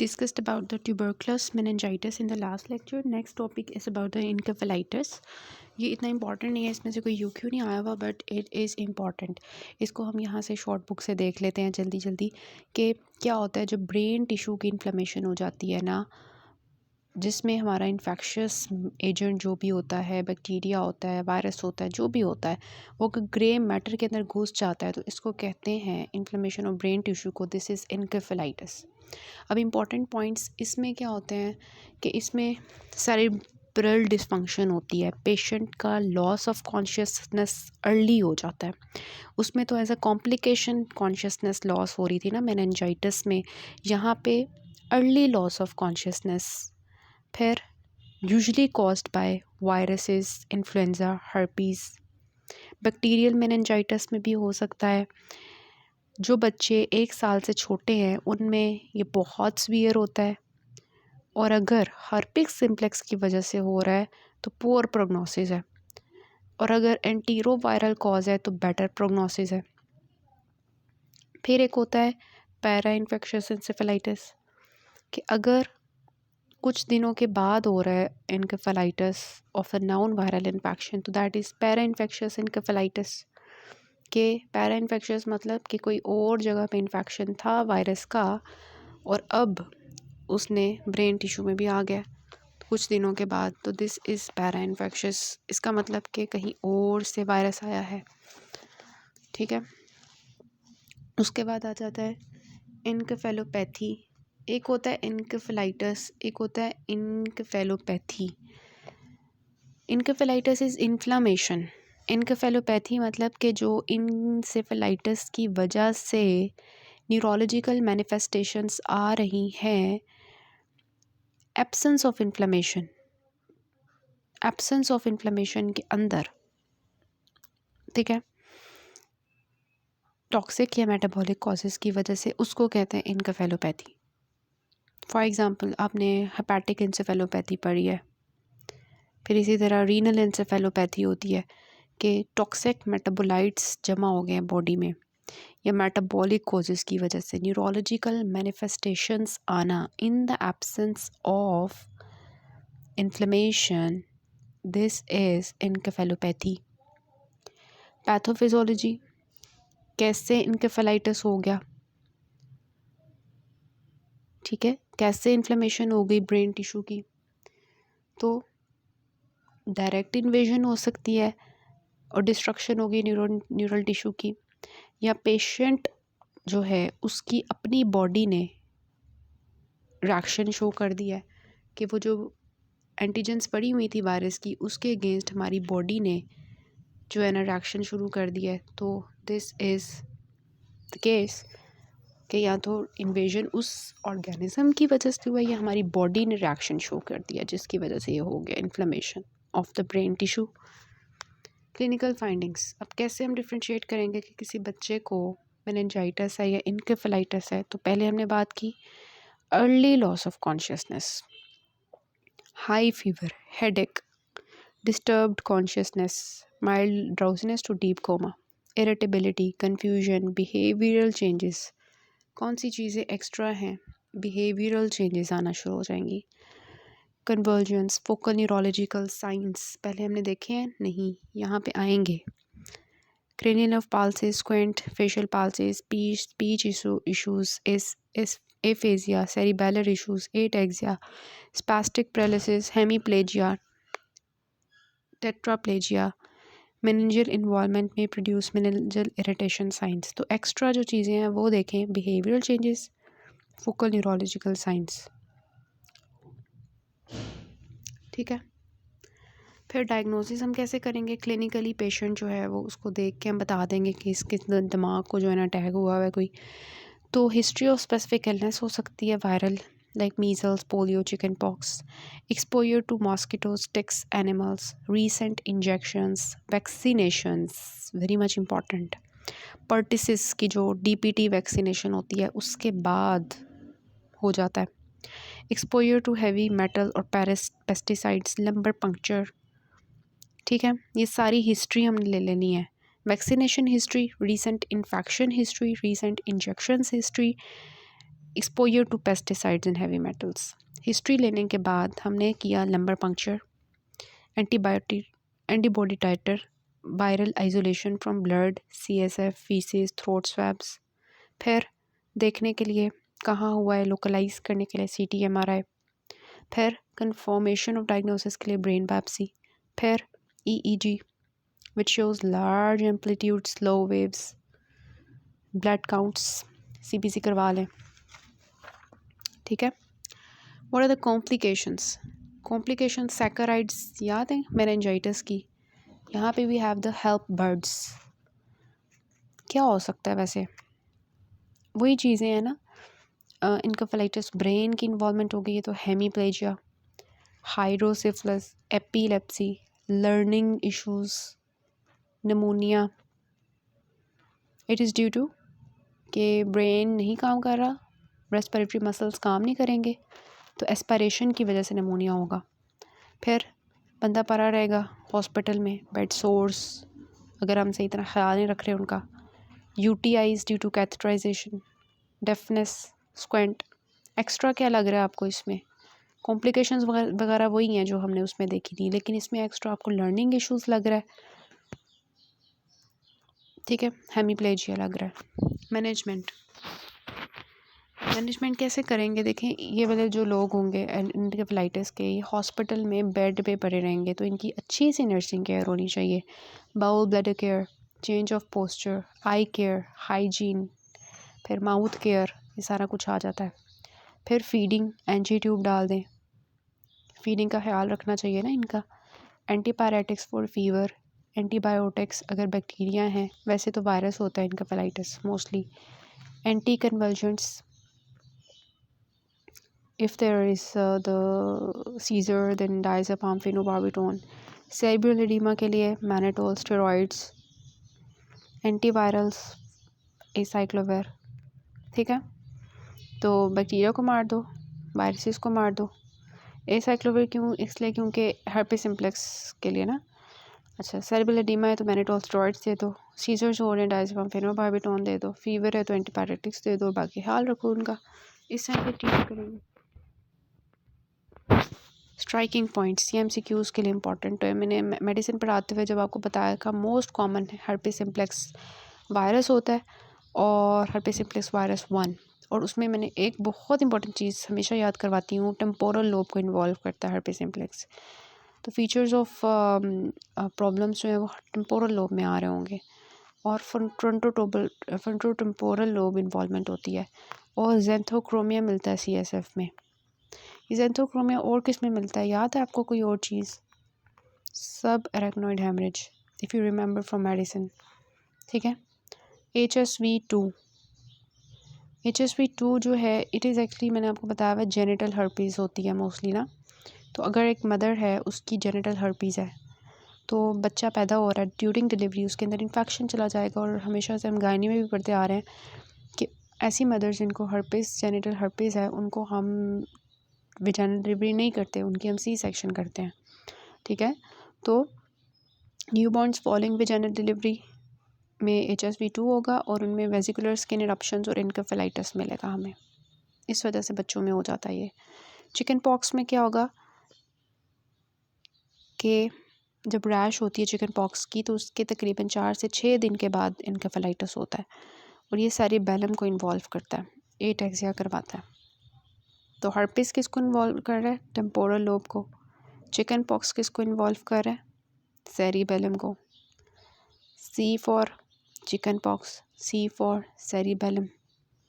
discussed about the tuberculous meningitis in the last lecture. Next topic is about the encephalitis. ये इतना important नहीं है, इसमें से कोई यूक्यू नहीं आया हुआ, बट इट इज़ इम्पॉर्टेंट. इसको हम यहाँ से शॉर्ट बुक से देख लेते हैं जल्दी जल्दी कि क्या होता है जब ब्रेन टिश्यू की इन्फ्लेमेशन हो जाती है ना, जिसमें हमारा इन्फेक्शियस एजेंट जो भी होता है, बैक्टीरिया होता है, वायरस होता है, जो भी होता है, वो ग्रे मैटर के अंदर घुस जाता है, तो इसको कहते हैं इन्फ्लेमेशन ऑफ ब्रेन टिश्यू को. This is encephalitis. अब इम्पॉर्टेंट पॉइंट्स इसमें क्या होते हैं कि इसमें सेरेब्रल डिसफंक्शन होती है, पेशेंट का लॉस ऑफ कॉन्शियसनेस अर्ली हो जाता है. उसमें तो as a complication consciousness loss हो रही थी ना मेनिंजाइटिस में, यहाँ पे अर्ली लॉस ऑफ कॉन्शियसनेस. फिर usually caused by viruses, influenza, herpes. Bacterial meningitis में भी हो सकता है. जो बच्चे 1 साल से छोटे हैं उनमें ये बहुत सीवियर होता है, और अगर हर्पिक सिम्प्लेक्स की वजह से हो रहा है तो पुअर प्रोग्नोसिस है, और अगर एंटीरोवायरल कॉज है तो बेटर प्रोग्नोसिस है. फिर एक होता है पैरा इन्फेक्शियस एन्सेफेलाइटिस, कि अगर कुछ दिनों के बाद हो रहा है encephalitis of a non viral infection, तो that is para infectious encephalitis. के पैरा इन्फेक्शियस मतलब कि कोई और जगह पे इन्फेक्शन था वायरस का, और अब उसने ब्रेन टिश्यू में भी आ गया कुछ दिनों के बाद, तो दिस इज़ पैरा इन्फेक्शियस. इसका मतलब कि कहीं और से वायरस आया है. ठीक है. उसके बाद आ जाता है एन्केफेलोपैथी. एक होता है एन्केफेलाइटिस, एक होता है एन्केफेलोपैथी. एन्केफेलाइटिस इज़ इन्फ्लामेशन. एन्केफेलोपैथी मतलब कि जो इंसेफेलाइटिस की वजह से न्यूरोलॉजिकल मैनिफेस्टेशंस आ रही हैं, absence of inflammation, absence of inflammation के अंदर. ठीक है. टॉक्सिक या मेटाबॉलिक कॉजेज़ की वजह से उसको कहते हैं एन्केफेलोपैथी. फॉर एग्ज़ाम्पल आपने हेपेटिक एन्सेफेलोपैथी पढ़ी है. फिर इसी तरह रीनल एन्सेफेलोपैथी होती है कि टॉक्सिक मेटाबोलाइट्स जमा हो गए हैं बॉडी में, या मेटाबॉलिक कॉजेज़ की वजह से न्यूरोलॉजिकल मैनिफेस्टेशंस आना in the absence of inflammation. This is encephalopathy. Pathophysiology, कैसे एन्केफेलाइटिस हो गया, ठीक है, कैसे इन्फ्लेमेशन हो गई ब्रेन टिश्यू की. तो डायरेक्ट इन्वेजन हो सकती है और डिस्ट्रक्शन होगी न्यूरल टिश्यू की, या पेशेंट जो है उसकी अपनी बॉडी ने रिएक्शन शो कर दिया है कि वो जो एंटीजेंस पड़ी हुई थी वायरस की, उसके अगेंस्ट हमारी बॉडी ने जो है ना रिएक्शन शुरू कर दिया है. तो दिस इज़ द केस कि या तो इन्वेजन उस ऑर्गेनिज्म की वजह से हुआ, या हमारी बॉडी ने रिएक्शन शो कर दिया जिसकी वजह से ये हो गया inflammation of the brain tissue. Clinical findings. अब कैसे हम डिफ्रेंशिएट करेंगे कि किसी बच्चे को मेनिंजाइटिस है या एन्केफेलाइटिस है. तो पहले हमने बात की early loss of consciousness, high fever, headache, disturbed consciousness, mild drowsiness to deep coma, irritability, confusion, behavioural changes. कौन सी चीज़ें एक्स्ट्रा हैं, बिहेवियरल चेंजेस आना शुरू हो जाएंगी. कन्वर्जेंस, फोकल न्यूरोलॉजिकल साइंस पहले हमने देखे हैं, नहीं यहाँ पे आएंगे. cranial nerve palsy, squint, facial palsy, speech issues, is aphasia, cerebellar issues, ataxia, spastic paralysis, hemiplegia, tetraplegia. meningeal involvement may produce meningeal irritation signs. तो एक्स्ट्रा जो चीज़ें हैं वो देखें, behavioural changes, focal neurological science. ठीक है. फिर डायग्नोसिस हम कैसे करेंगे. क्लिनिकली पेशेंट जो है वो उसको देख के हम बता देंगे कि इसके दिमाग को जो है ना अटैक हुआ है कोई. तो हिस्ट्री ऑफ स्पेसिफिक इलनेस हो सकती है viral, like measles, polio, chicken pox, exposure to mosquitoes, ticks, animals, recent injections, vaccinations, very much important. Pertussis की जो DPT वैक्सीनेशन होती है उसके बाद हो जाता है. एक्सपोजर टू हैवी मेटल और पेस्टिसाइड्स, लंबर पंक्चर. ठीक है. ये सारी हिस्ट्री हमने ले लेनी है. Vaccination history, recent infection history, recent injections history, exposure to pesticides and heavy metals. History लेने के बाद हमने किया lumbar puncture, antibody titer, viral isolation from blood, CSF, faeces, throat swabs. फिर देखने के लिए कहाँ हुआ है, लोकलाइज करने के लिए CT MRI। फिर कंफर्मेशन ऑफ डायग्नोसिस के लिए ब्रेन बायोप्सी। फिर EEG which shows large amplitude slow waves, blood counts, CBC करवा लें। ठीक है। What are the complications? Complication सैकराइड्स याद है मेनिंजाइटिस की, यहाँ पे we have the help birds. क्या हो सकता है वैसे? वही चीज़ें हैं ना, इनकेफेलाइटिस, ब्रेन की इन्वॉल्वमेंट हो गई है तो hemiplegia, hydrocephalus, epilepsy, learning issues, pneumonia. It is due to कि ब्रेन नहीं काम कर रहा, रेस्पिरेटरी मसल्स काम नहीं करेंगे, तो एस्पिरेशन की वजह से निमोनिया होगा। फिर बंदा पड़ा रहेगा हॉस्पिटल में, बेड सोर्स, अगर हम सही तरह ख्याल नहीं रख रहे उनका, UTIs due to catheterisation, deafness, squint. Extra क्या लग रहा है आपको इसमें? कॉम्प्लिकेशंस वगैरह वही हैं जो हमने उसमें देखी थी, लेकिन इसमें एक्स्ट्रा आपको लर्निंग इश्यूज लग रहा है। ठीक है, हेमीप्लेजिया लग रहा है। मैनेजमेंट कैसे करेंगे? देखें, ये वाले जो लोग होंगे एंकेफेलाइटिस के, ये हॉस्पिटल में बेड पे पड़े रहेंगे, तो इनकी अच्छी सी नर्सिंग केयर होनी चाहिए। Bowel bladder care, change of posture, eye care, hygiene, फिर माउथ केयर, ये सारा कुछ आ जाता है। फिर फीडिंग, एनजी ट्यूब डाल दें, फीडिंग का ख्याल रखना चाहिए ना इनका। एंटीपायरेटिक्स फॉर फीवर, एंटीबायोटिक्स अगर बैक्टीरिया हैं, वैसे तो वायरस होता है encephalitis mostly. Anticonvulsants if there is the seizure, then diazepam, phenobarbital। cerebral edema के लिए मैनेटोल, स्टेरॉइड्स, एंटीवायरल्स, एसाइक्लोवेर। ठीक है, तो बैक्टीरिया को मार दो, वायरसेस को मार दो। एसाइक्लोवेर क्यों? इसलिए क्योंकि हर्पिस सिम्प्लेक्स के लिए ना। अच्छा, सेरेब्रल एडीमा है तो मैनेटोल स्टेरॉइड्स दे दो, सीजर्स हो रहे हैं डायज़ेपम फेनोबार्बिटोन दे दो, फीवर है तो एंटीपायरेटिक्स दे दो, बाकी ख्याल रखो उनका, इस टाइम पे ट्रीट करेंगे। स्ट्राइकिंग पॉइंट्स CMCQs के लिए इंपॉर्टेंट है। मैंने मेडिसिन पढ़ाते हुए जब आपको बताया था, most common herpes simplex virus होता है और हर्पिस सिम्प्लेक्स वायरस 1, और उसमें मैंने एक बहुत इंपॉर्टेंट चीज़ हमेशा याद करवाती हूँ, टेम्पोरल लोब को इन्वॉल्व करता है हर्पिस सिम्प्लेक्स। तो फीचर्स ऑफ प्रॉब्लम्स जो है वो टेम्पोरल लोब में आ रहे होंगे, और फ्रंटोटेम्पोरल लोब इन्वॉल्वमेंट होती है, और जेंथोक्रोमिया मिलता है CSF में। जेंथोक्रोमिया और किस में मिलता है, याद है आपको कोई और चीज़? Subarachnoid haemorrhage, if you remember from medicine. ठीक है। HSV2 जो है, इट इज़ एक्चुअली, मैंने आपको बताया हुआ जेनिटल हर्पीज़ होती है मोस्टली ना। तो अगर एक मदर है, उसकी जेनिटल हर्पीज़ है, तो बच्चा पैदा हो रहा है, ड्यूरिंग डिलीवरी उसके अंदर इन्फेक्शन चला जाएगा। और हमेशा से हम गायनी में भी पढ़ते आ रहे हैं कि ऐसी मदर्स जिनको हर्पीज़, जेनिटल हर्पीज़ है, उनको हम विजाइनल डिलीवरी नहीं करते, उनकी हम C-सेक्शन करते हैं। ठीक है, तो न्यूबॉर्न्स फॉलोइंग विजाइनल डिलीवरी में HSV2 होगा, और उनमें वेसिकुलर स्किन इरप्शंस और इनकेफेलाइटिस मिलेगा हमें, इस वजह से बच्चों में हो जाता है ये। चिकन पॉक्स में क्या होगा कि जब रैश होती है चिकन पॉक्स की, तो उसके तकरीबन 4 से 6 दिन के बाद इनकेफेलाइटिस होता है, और ये सारी बेलम को इन्वॉल्व करता है, एटेक्सिया करवाता है। तो हर्पिस किसको इन्वॉल्व कर रहा है? टेम्पोरल लोब को। चिकन पॉक्स किसको इन्वॉल्व कर रहा है? सेरिबेलम को। C for chicken pox, C for cerebellum.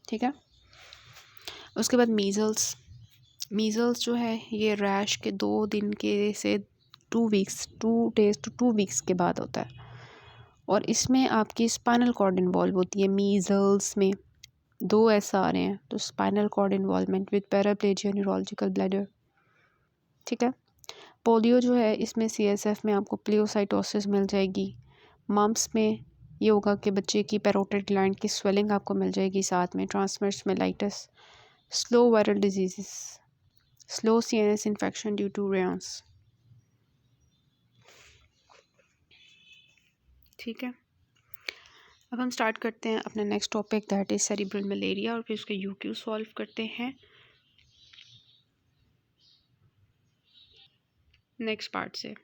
ठीक है। उसके बाद मीज़ल्स जो है, ये रैश के 2 दिन के से 2 days to 2 weeks के बाद होता है, और इसमें आपकी स्पाइनल कॉर्ड इन्वॉल्व होती है। मीज़ल्स में 2 ऐसा आ रहे हैं, तो spinal cord involvement with paraplegia, neurological bladder. ठीक है। पोलियो जो है, इसमें CSF में आपको प्लियोसाइटोसिस मिल जाएगी। मम्प्स में ये होगा कि बच्चे की पैरोटिड ग्लैंड की स्वेलिंग आपको मिल जाएगी, साथ में transmits slow viral diseases, slow CNS infection due to prions. ठीक है। अब हम स्टार्ट करते हैं अपना next topic, that is cerebral malaria, और फिर उसका यूक्यू सॉल्व करते हैं नेक्स्ट पार्ट से।